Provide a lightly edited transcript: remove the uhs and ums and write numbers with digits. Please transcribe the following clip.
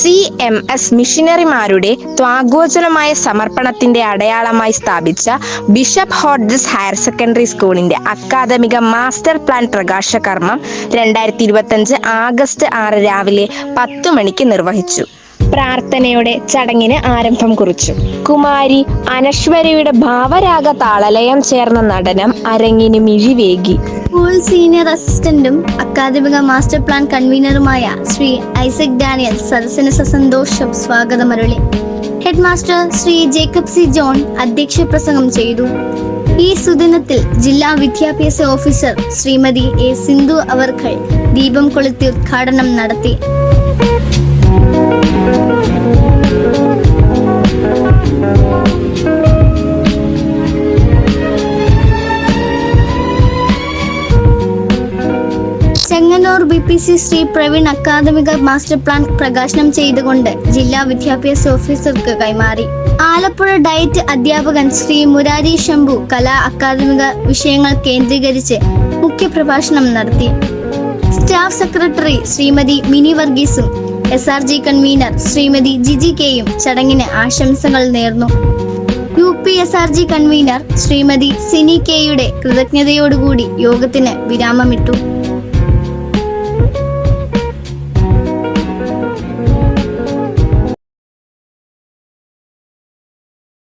CMS മിഷനറിമാരുടെ ത്യാഗോജ്വലമായ സമർപ്പണത്തിന്റെ അടയാളമായി സ്ഥാപിച്ച bishop Hodges higher secondary സ്കൂളിന്റെ അക്കാദമിക മാസ്റ്റർ പ്ലാൻ പ്രകാശ കർമ്മം 2025 ആഗസ്റ്റ് 6 രാവിലെ 10 മണിക്ക് നിർവഹിച്ചു. പ്രാർത്ഥനയോടെ ചടങ്ങിന് ആരംഭം കുറിച്ചു. കുമാരി അനശ്വരയുടെ ഭാവരാഗ താളലയം ചേർന്ന നടനം അരങ്ങിന് മിഴിവേകി. സ്കൂൾ സീനിയർ അസിസ്റ്റന്റും അക്കാദമിക മാസ്റ്റർ പ്ലാൻ കൺവീനറുമായ ശ്രീ ഐസക് ഡാനിയൽ സദസ്സിന് സസന്തോഷം സ്വാഗതമരുളി. Head master Shri Jacob C John അധ്യക്ഷ പ്രസംഗം ചെയ്തു. ഈ സുദിനത്തിൽ ജില്ലാ വിദ്യാഭ്യാസ ഓഫീസർ ശ്രീമതി എ സിന്ധു അവർകൾ ദീപം കൊളുത്തി ഉദ്ഘാടനം നടത്തി. ചെങ്ങന്നൂർ BPC ശ്രീ പ്രവീൺ അക്കാദമിക മാസ്റ്റർ പ്ലാൻ പ്രകാശനം ചെയ്തുകൊണ്ട് ജില്ലാ വിദ്യാഭ്യാസ ഓഫീസർക്ക് കൈമാറി. ആലപ്പുഴ ഡയറ്റ് അധ്യാപകൻ ശ്രീ മുരാരി ശംഭു കലാ അക്കാദമിക വിഷയങ്ങൾ കേന്ദ്രീകരിച്ച് മുഖ്യപ്രഭാഷണം നടത്തി. സ്റ്റാഫ് സെക്രട്ടറി ശ്രീമതി മിനി വർഗീസും SRG കൺവീനർ ശ്രീമതി ജിജി കെയും ചടങ്ങിന് ആശംസകൾ നേർന്നു. UP SRG convener Shrimati Sini കെയുടെ കൃതജ്ഞതയോടുകൂടി യോഗത്തിന് വിരാമമിട്ടു.